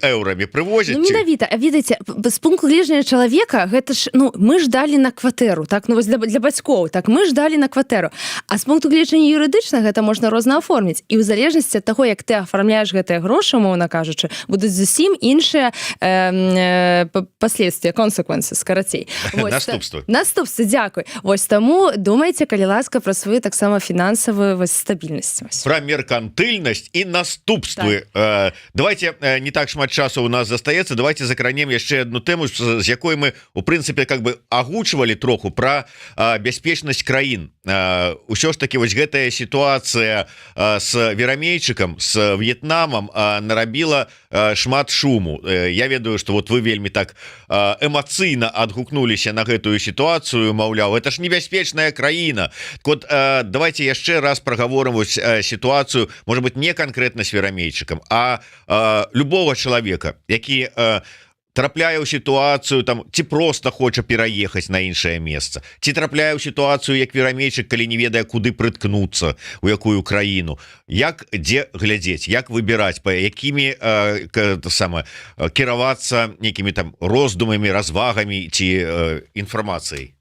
еўрамі прывозяць. Ну, менавіта, ведаеце, з пункту гледжання чалавека, гэта ж, ну, мы ж далі на кватэру, так, ну, вось для бацькоў, так, мы ж далі на кватэру. А з пункту гледжання юрыдычна гэта можна розна аформіць. І ў залежнасці ад таго, як ты афармляеш гэтыя грошы, умоўна кажучы, будуць зусім іншыя последствия, consequences, карацей. Наступствы, дзякуй. Вось таму думайце, калі ласка, пра сваю таксама фінансавую стабільнасць. Пра меркантыльнасць і наступствы. Так. Давайте, не так шмат часу у нас застаецца, давайте закранем яшчэ одну тэму, з якой мы, у прынцыпе, как бы агучвалі троху пра бяспечнасць краін. Усё ж таки вось гэтая сітуацыя с верамейчыкам, с В'етнамам нарабіла шмат шуму. Я ведаю, что вот вы вельмі так эмацыйна адгукнуліся на гэтую сітуацыю, маўляў, это ж небяспечная краіна. Вот давайте яшчэ раз прагаворым вось сітуацыю, может быть, не конкретно с верамейчыкам, а любого человека, які трапляе ў сітуацыю там, ці просто хоча пераехаць на іншае месца, ці трапляе ў сітуацыю як верамейчык, калі не ведае, куды прыткнуцца, у якую краіну, як дзе глядзець, як выбіраць, па якімі кіравацца нейкімі там роздумамі, развагамі ці інфармацыяй.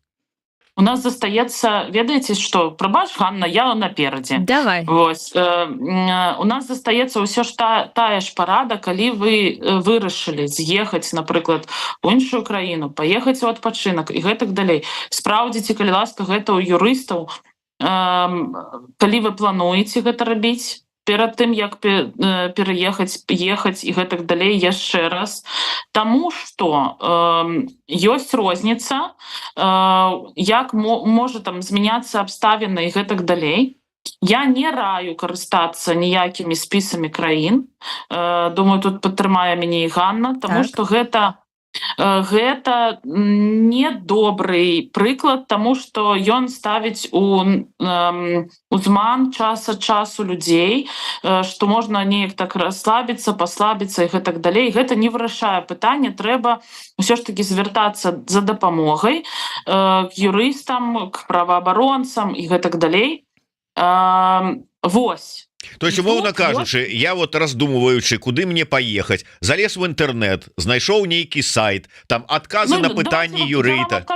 У нас застаецца, ведаеце што, прабач, Ганна, я наперадзе. Давай. Вось, у нас застаецца ўсё ж тая ж парада, калі вы вырашылі з'ехаць, напрыклад, у іншую краіну, паехаць у адпачынак і гэтак далей. Спраўдзіце, калі ласка, гэта ў юрыстаў, калі вы плануеце гэта рабіць, перад тым, як пераехаць, ехаць і гэтак далей яшчэ раз. Таму што ёсць розніца, як можа там змяняцца абставіны і гэтак далей. Я не раю карыстацца ніякімі спісамі краін. Думаю, тут падтрымае мяне і Ганна, таму што гэта недобрый прыклад, таму што ён ставіць у зман час ад часу людзей, што можна неяк так расслабіцца, паслабіцца і гэтак далей. Гэта не вырашае пытанне, трэба ўсё ж такі звяртацца за дапамогай к юрыстам, к праваабаронцам і гэтак далей. Вось. То есть, умоўна кажучы, я вот раздумываючы, куды мне паехаць, залез в інтэрнет, знайшоў нейкі сайт, там адказы на пытанні юрыта.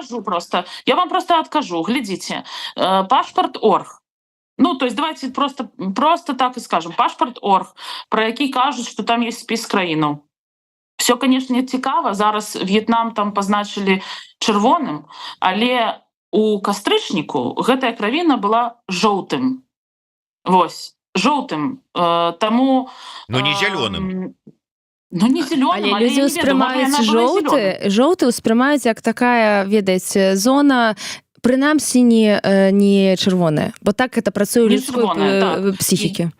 Я вам просто адкажу, глядзіце, пашпарт.орг. Ну, то есть давайте просто так и скажем. Пашпарт.орг, про які кажуць, што там есть спіс краінаў. Все, конечно, цікава, зараз В'етнам там позначылі чырвоным, але у кастрычніку гэтая краіна была жоўтым. Вось. Жоўтым, таму... Но не зялёным. Ну, не зялёным, але людзі ўспрымаюць жоўты ўспрымаюць як такая, ведаеце, зона, прынамсі не чырвоная, бо так гэта працуе ў людской псіхікі.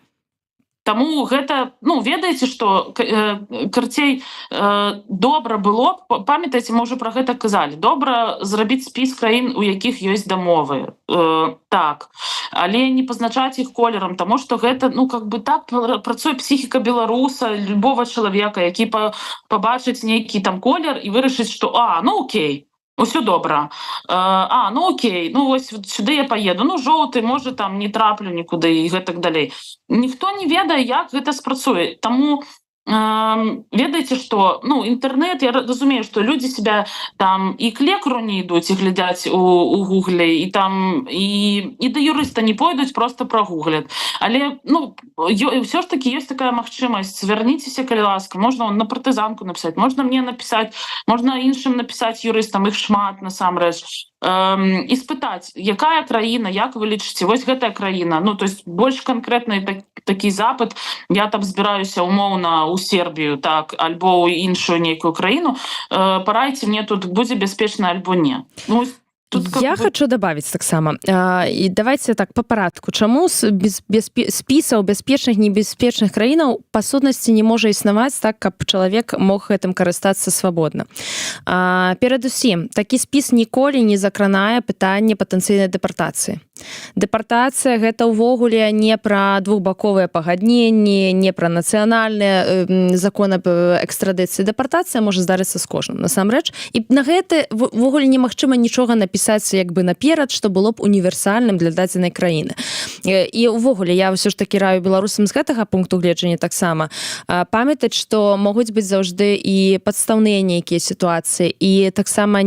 Таму гэта, ну, ведаеце, што карцей добра было, памятаеце, мы ўжо пра гэта казалі, добра зрабіць спіс краін, у якіх ёсць дамовы. Так, але не пазначаць іх колерам, таму што гэта, ну, как бы так працуе псіхіка беларуса, любого чалавека, які пабачыць нейкі там колер і вырашыць, што, ну, окей, усё добра. Ну окей, ну вось сюды я паеду. Ну жоўты, можа там не траплю нікуды і гэтак далей. Ніхто не ведае, як гэта спрацуе. Таму ведаеце, што, ну, інтэрнэт, я разумею, што людзі себя там і к лекару не ідуць і глядяць у гугле, і там і да юрыста не пойдуць, просто прагугляць. Але, ну, ўсё ж таки ёсць такая магчымасць. Звярніцеся, калі ласка, можна на партызанку напісаць, можна мне напісаць, можна іншым напісаць юрыстам, іх шмат насамрэч. І спытаць, якая краіна, як вы лічыце, вось гэтая краіна, ну, то есть больш канкрэтны такі запыт, я там збіраюся умоўна ў Сербію, так, альбо ў іншую нейкую краіну, парайце мне тут, будзе бяспечна альбо не. Ну, Тут Я хочу добавить таксама. І давайте так по парадку. Чаму спісаў бяспечных, небяспечных краінаў па сутнасці не можа існаваць так, каб чалавек мог гэтым карыстацца свабодна? Перадусім, такі спіс ніколі не закранае пытанне патэнцыйнай дэпартацыі. Дэпартацыя гэта ўвогуле не пра двухбаковыя пагадненні, не пра нацыянальныя законы экстрадыцыі. Дэпартацыя можа здарыцца з кожным, насамрэч. І на гэта ўвогуле немагчыма нічога напісаць як бы наперад, што было б універсальным для дадзенай краіны. І ўвогуле я ўсё ж такі раю беларусам з гэтага пункту гледжання таксама памятаць, што могуць быць заўжды і падстаўныя нейкія сітуацыі. І таксама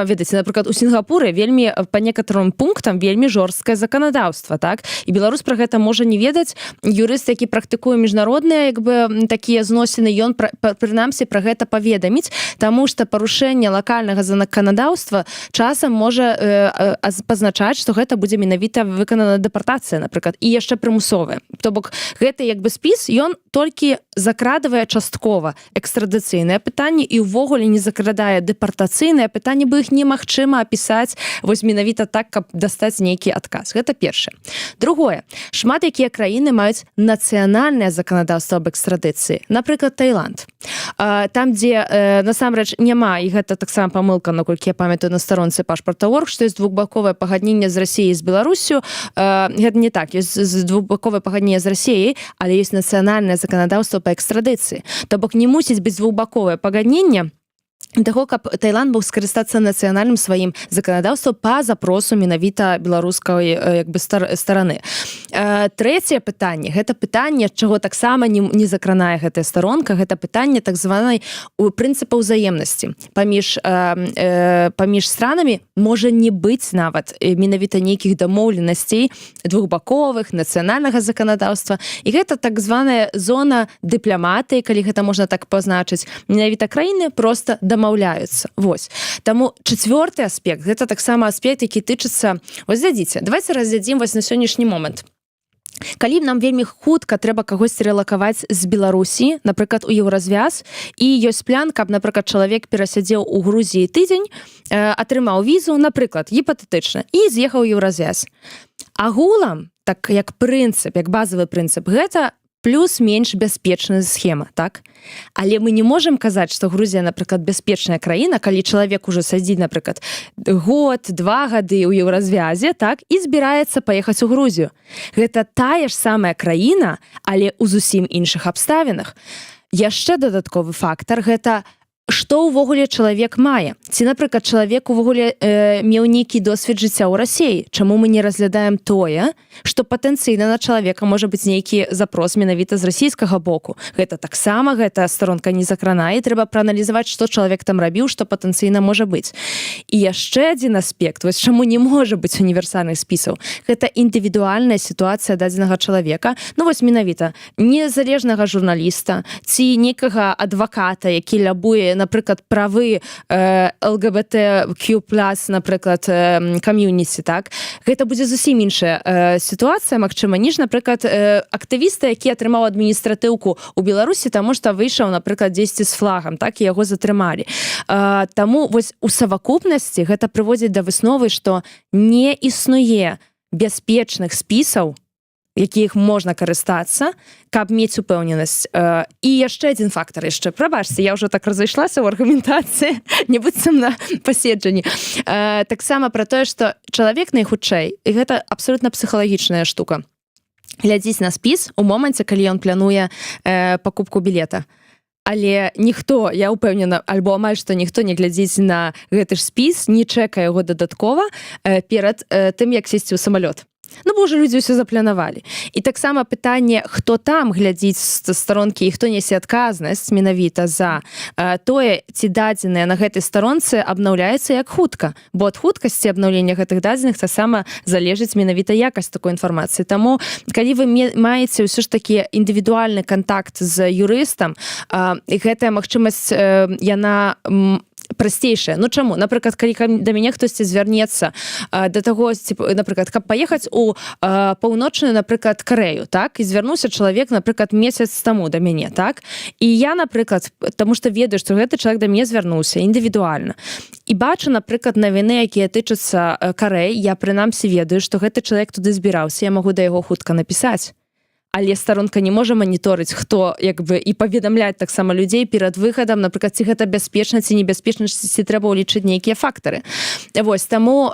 ведаеце, напрыклад, у Сінгапуры вельмі па некаторым пунктам вельмі жорсткае заканадаўства, так? І беларус пра гэта можа не ведаць. Юрыст, які практыкуе міжнародныя як бы такія зносіны, ён прынамсі пра гэта паведаміць, таму што парушэнне лакальнага заканадаўства часам можа пазначаць, што гэта будзе менавіта выканана дэпартацыя, напрыклад, і яшчэ прымусовая. То бок гэты як бы спіс, ён толькі закрадывае часткова экстрадыцыйнае пытанне і ўвогуле не закрадае дэпартацыйнае пытанне, бо іх немагчыма апісаць вось менавіта так, каб дастаць нейкі адказ. Гэта першае. Другое. Шмат якія краіны маюць нацыянальнае заканадаўства аб экстрадыцыі. Напрыклад, Таіланд. Там, дзе насамрэч няма, і гэта таксама памылка, наколькі я памятаю на старонцы пашпарта.орг, што ёсць двухбаковае пагадненне з Расіяй і з Беларусю. Гэта не так, ёсць двухбаковае пагадненне з Расіяй, але ёсць нацыянальнае заканадаўства па экстрадыцыі. То бок не мусіць быць двухбаковае пагадненне таго, каб Таіланд мог скарыстацца нацыянальным сваім заканадаўствам па запросу менавіта беларускай як бы стараны. Трэцяе пытанне, гэта пытанне, чаго таксама не закранае гэтая старонка, гэта пытанне так званай прынцыпа ўзаемнасці. Паміж странамі можа не быць нават менавіта нейкіх дамоўленасцей двухбаковых, нацыянальнага заканадаўства. І гэта так званая зона дыпламатыі, калі гэта можна так пазначыць. Менавіта краіны проста дамаўляюцца. Вось. Таму чацвёрты аспект, гэта таксама аспект, які тычыцца... Вось глядзіце, давайте разглядзім вось на сённяшні момант. Калі нам вельмі хутка трэба кагосьці рэлакаваць з Беларусі, напрыклад, у Еўразвяз, і ёсць план, каб, напрыклад, чалавек перасядзеў у Грузіі тыдзень, атрымаў візу, напрыклад, гіпатэтычна, і з'ехаў у Еўразвяз. Агулам, так як прынцып, як базавы прынцып, гэта плюс-менш бяспечная схема, так? Але мы не можам казаць, што Грузія, напрыклад, бяспечная краіна, калі чалавек ужо сядзіць, напрыклад, год, 2 гады ў Еўразвязе, так, і збіраецца паехаць у Грузію. Гэта тая ж самая краіна, але ў зусім іншых абставінах. Яшчэ дадатковы фактар, гэта што ўвогуле чалавек мае. Ці, напрыклад, чалавек увогуле меў нейкі досвед жыцця ў Расіі. Чаму мы не разглядаем тое, што патэнцыйна на чалавека можа быць нейкі запрос менавіта з расійскага боку. Гэта таксама, гэта старонка не закранае, і трэба прааналізаваць, што чалавек там рабіў, што патэнцыйна можа быць. І яшчэ адзін аспект, вось чаму не можа быць універсальных спісаў. Гэта індывідуальная сітуацыя дадзенага чалавека. Ну вось менавіта, незалежнага журналіста, ці нейкага адваката, які лябуе, напрыклад, правы ЛГБТQ+, напрыклад, кам'юніці, так? Гэта будзе зусім іншая сітуацыя, магчыма, ніж, напрыклад, актывіста, які атрымаў адміністратыўку ў Беларусі, таму што выйшаў, напрыклад, дзесьці з флагам, так, і яго затрымалі. Таму вось у савакупнасці гэта прыводзіць да высновы, што не існуе бяспечных спісаў, якіх можна карыстацца, каб мець упэўненасць. І яшчэ адзін фактар, яшчэ, прабачце, я ўжо так разышлася ў аргументацыі, не быццам на паседжанні. Таксама пра тое, што чалавек найхутчэй, і гэта абсолютна псіхалагічная штука, глядзіць на спіс у моманце, калі ён плануе пакупку білета. Але ніхто, я ўпэўнена, альбо амаль што ніхто не глядзіць на гэты ж спіс, не чэкае яго дадаткова перад тым, як сесці ў самалёт. Ну, бо ўжо людзі ўсё запланавалі. І таксама пытанне, хто там глядзіць з старонкі і хто нясе адказнасць менавіта за тое, ці дадзеныя на гэтай старонцы абнаўляецца як хутка. Бо ад хуткасці абнаўлення гэтых дадзеных таксама залежыць менавіта якасць такой інфармацыі. Таму, калі вы маеце ўсё ж такі індывідуальны кантакт з юрыстам, і гэтая магчымасць, яна прасцейшае. Ну чаму, напрыклад, калі да мяне хтосьці звярнецца да таго, напрыклад, каб паехаць у паўночную, напрыклад, Карэю, так, і звярнуўся чалавек, напрыклад, месяц таму да мяне, так, і я, напрыклад, таму што ведаю, што гэты чалавек да мяне звярнуўся індывідуальна, і бачу, напрыклад, навіны, якія тычацца Карэй, я прынамсі ведаю, што гэты чалавек туды збіраўся, я магу да яго хутка напісаць. Але старонка не можа маніторыць, хто як бы і паведамляць таксама людзей перад выхадам, напрыклад, ці гэта бяспечна ці небяспечна, ці трэба ўлічыць нейкія фактары. Вось, таму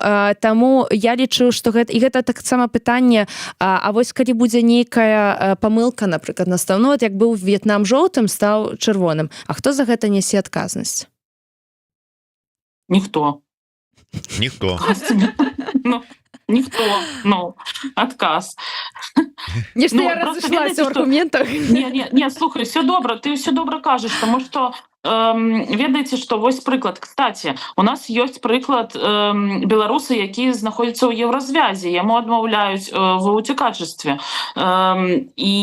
я лічу, што гэта таксама пытанне, а вось калі будзе нейкая памылка, напрыклад, настаўно, як быў В'етнам жоўтым, стаў чырвоным. А хто за гэта нясе адказнасць? Ніхто. Ніхто, адказ. Нешта я разышлася ў аргументах. Не, слухай, все добра, ты все добра кажаш, таму што ведаеце, што вось прыклад. Кстати, у нас ёсць прыклад беларуса, які знаходзіцца ў еўразвязе, яму адмаўляюць ва ўцекачестве. І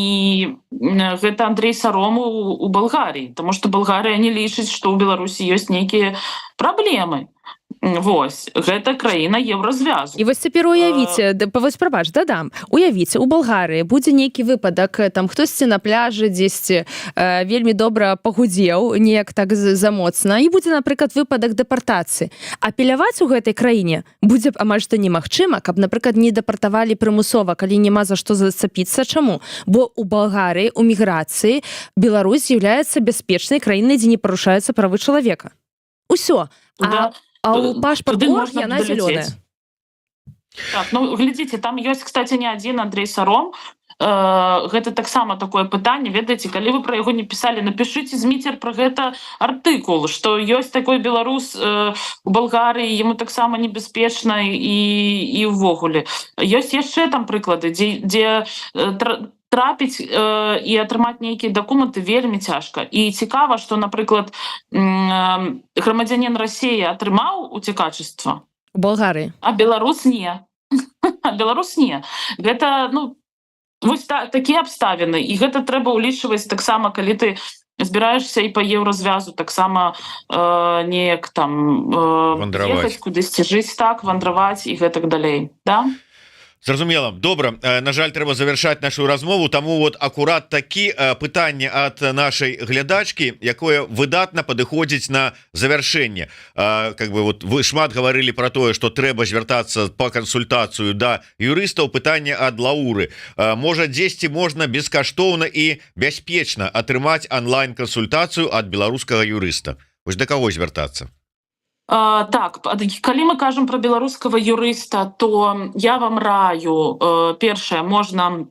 гэта Андрей Саром у Балгарыі, таму што Балгарыя не лічыць, што ў Беларусі ёсць нейкія праблемы. Вось, гэта краіна еўразвязу. І вось цяпер уявіце, вось прабач, дадам, уявіце, у Балгарыі будзе нейкі выпадак, там хтосьці на пляжы дзесьці вельмі добра пагудзеў, неяк так замоцна, і будзе, напрыклад, выпадак дэпартацыі. Апеляваць у гэтай краіне будзе амаль што немагчыма, каб, напрыклад, не дэпартавалі прымусова, калі няма за што зацапіцца. Чаму? Бо у Балгарыі, у міграцыі Беларусь з'яўляецца бяспечнай краінай, дзе не парушаюцца правы чалавека. Усё. А у пашпарт.орг яна зелёная. Так, глядзіце, там ёсць, кстати, не адзін Андрей Саром. Гэта таксама такое пытанне, ведаеце, калі вы пра яго не пісалі, напішыце Зміцер пра гэта артыкул, што ёсць такой беларус у Балгарыі, яму таксама небяспечна і ўвогуле. Ёсць яшчэ там прыклады, дзе трапіць і атрымаць нейкія дакументы вельмі цяжка. І цікава, што, напрыклад, грамадзянін Расіі атрымаў уцекачества у Балгарыі, а беларус не. Беларус не. Гэта, вось такія абставіны, і гэта трэба ўлічваць таксама, калі ты збіраешься і па еўразвязу таксама неяк там ехаць кудысьці, жыць так, вандраваць і гэтак далей. Да? Зразумела. Добра, на жаль, трэба завяршаць нашу размову, таму вот акурат такі пытанне ад нашай глядачкі, якое выдатна падыходзіць на завяршэнне. Как бы вот вы шмат гаварылі пра тое, што трэба звяртацца па кансультацыю да юрыстаў. Пытанне ад Лауры. Можа, дзесьці можна бескаштоўна і бяспечна атрымаць онлайн-кансультацыю ад беларускага юрыста? Вось да каго звяртацца? Так, калі мы кажам пра беларускага юрыста, то я вам раю, першае, можна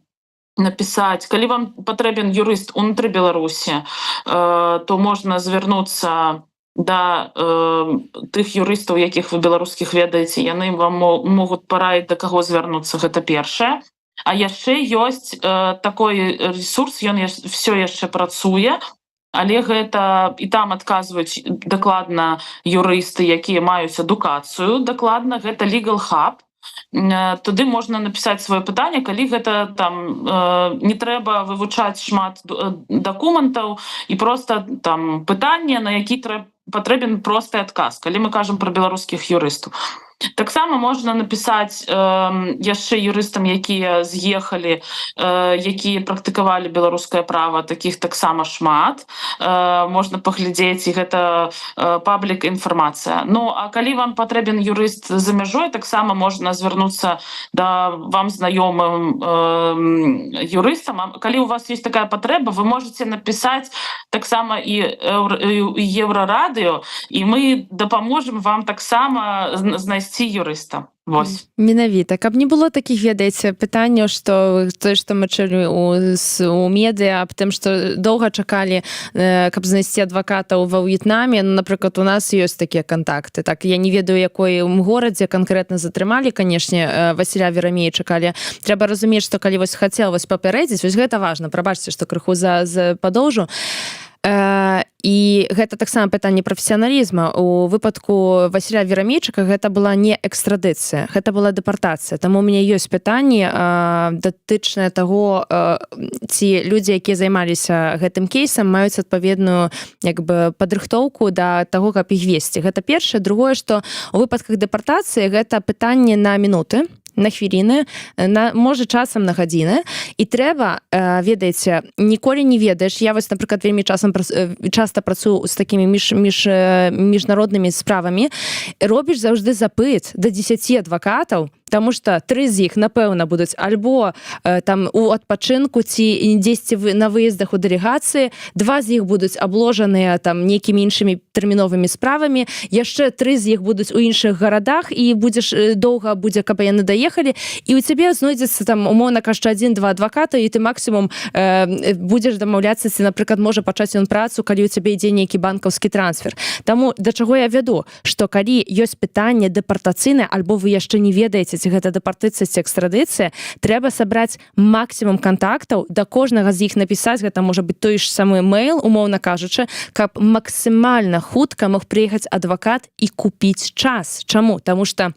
напісаць, калі вам патрэбен юрыст унутры Беларусі, то можна звярнуцца да тых юрыстаў, якіх вы беларускіх ведаеце, яны вам могуць параіць, да каго звярнуцца, гэта першае. А яшчэ ёсць такой ресурс, ён все яшчэ працуе, але гэта і там адказваюць дакладна юрысты, якія маюць адукацыю, дакладна, гэта Legal Hub. Туды можна напісаць сваё пытанне, калі гэта там не трэба вывучаць шмат дакументаў і проста там пытанне, на які патрэбен просты адказ, калі мы кажам пра беларускіх юрыстаў. Таксама можна напісаць яшчэ юрыстам, якія з'ехалі, якія практыкавалі беларускае права, такіх таксама шмат. Можна паглядзець, і гэта паблік інфармацыя. Ну, а калі вам патрэбен юрыст за мяжой, таксама можна звярнуцца да вам знаёмым юрыстам. Калі у вас есть такая патрэба, вы можете напісаць таксама і Еўрарадыё, і мы дапаможам вам таксама знайсці юрыста. Вось. Менавіта. Каб не было такіх, ведаеце, пытанняў, што тое, што мы чулі у медыа, аб тым, што доўга чакалі, каб знайсці адвакатаў ва В'етнаме. Напрыклад, у нас ёсць такія кантакты. Так, я не ведаю, якой горадзе канкрэтна затрымалі, канешне, Васіля Верамея чакалі. Трэба разумець, што калі вось хацела папярэдзіць, вось гэта важна. Прабачце, што крыху падоўжу. і гэта таксама пытанне прафесіяналізма. У выпадку Васіля Верамейчыка гэта была не экстрадыцыя, гэта была дэпартацыя. Таму у мяне ёсць пытанні датычныя таго, ці людзі, якія займаліся гэтым кейсам, маюць адпаведную як бы падрыхтоўку да таго, каб іх весці. Гэта першае. Другое, што у выпадках дэпартацыі гэта пытанне на мінуты, на хвіліны, можа часам на гадзіны, і трэба, ведаеце, ніколі не ведаеш. Я вось, напрыклад, вельмі часта працую з такімі міжнароднымі справамі, робіш заўжды запыт да 10 адвакатаў, таму што 3 з іх, напэўна, будуць альбо там у адпачынку ці дзесьці на выездах у дэлегацыі, 2 з іх будуць абложаныя там нейкімі іншымі тэрміновымі справамі, яшчэ 3 з іх будуць у іншых гарадах, і доўга будзе, каб яны даехалі, і у цябе знойдзецца там, умоўна кажучы, 1-2 адваката, і ты максімум будзеш дамаўляцца, ці, напрыклад, можа пачаць ён працу, калі у цябе ідзе нейкі банкаўскі трансфер. Таму да чаго я вяду, што калі ёсць пытанне дэпартацыйнае, альбо вы яшчэ не ведаеце, ці гэта дэпартыцыя, ці экстрадыцыя, трэба сабраць максімум кантактаў, да кожнага з іх напісаць, гэта можа быць той ж самы мэйл, умоўна кажучы, каб максімальна хутка мог прыехаць адвакат і купіць час. Чаму? Таму што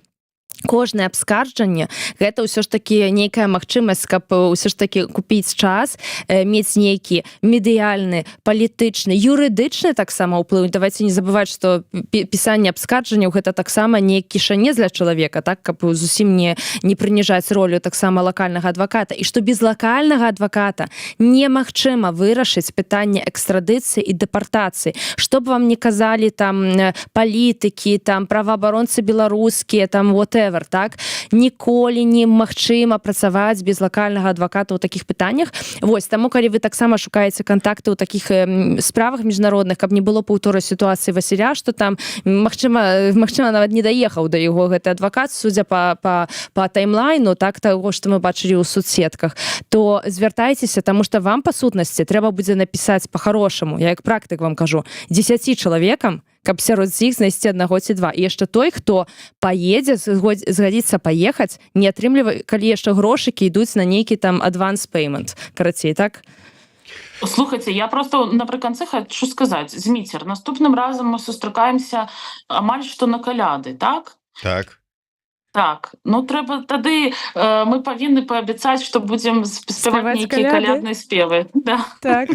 кожнае абскарджанне гэта ўсё ж такі нейкая магчымасць, каб ўсё ж такі купіць час, мець нейкі медыяльны, палітычны, юрыдычны таксама ўплыў. Давайте не забываць, што пісанне абскарджанняў гэта таксама не кішанец для чалавека, так, каб зусім не прыніжаць ролю таксама лакальнага адваката, і што без лакальнага адваката немагчыма вырашыць пытанне экстрадыцыі і дэпартацыі. Што б вам не казалі там палітыкі, там праваабаронцы беларускія, там whatever, так, ніколі не магчыма працаваць без лакальнага адваката ў такіх пытаннях. Вось, таму калі вы таксама шукаеце кантакты ў такіх справах міжнародных, каб не было паўторай сітуацыі Васіля, што там магчыма нават не даехаў да яго гэты адвакат, судзя па таймлайну, так, таго, што мы бачылі ў соцсетках, то звяртайцеся, таму што вам па сутнасці трэба будзе напісаць па-харошаму, я як практык вам кажу, 10 чалавекам, каб сярод з іх знайсці аднаго ці 2. І яшчэ той, хто паедзе, згадзіцца паехаць, не атрымлівае, калі яшчэ грошыкі ідуць на нейкі там advance payment, карацей, так? Слухайте, я просто напрыканцы хочу сказаць, Зміцер, наступным разам мы сустракаемся амаль што на каляды, так? Так. Так, ну трэба тады мы павінны паабяцаць, што будзем спяваць нейкія калядныя спевы. Да. Так.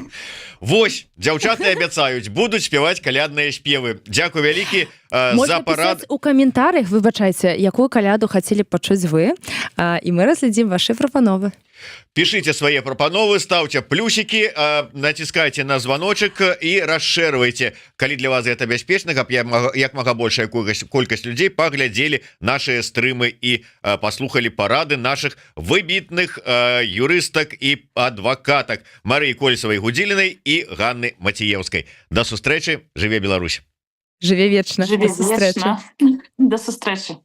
Вось, дзяўчаты абяцаюць, будуць спяваць калядныя спевы. Дзякуй вялікі за парад. У каментарях, выбачайце, якую каляду хацелі пачуць вы, і мы разглядзім вашы прапановы. Пішыце свае прапановы, ставце плюсікі, націскайце на званочак і расшэрвайце, калі для вас гэта бяспечна, каб як мага большая колькасць людзей паглядзелі нашыя стрымы і паслухалі парады нашых выбітных юрыстак і адвакатак Марыі Колесавай-Гудзілінай і Ганны Маціеўскай. Да сустрэчы, жыве Беларусь. Жыве вечна. Жыве вечна. Да сустрэчы.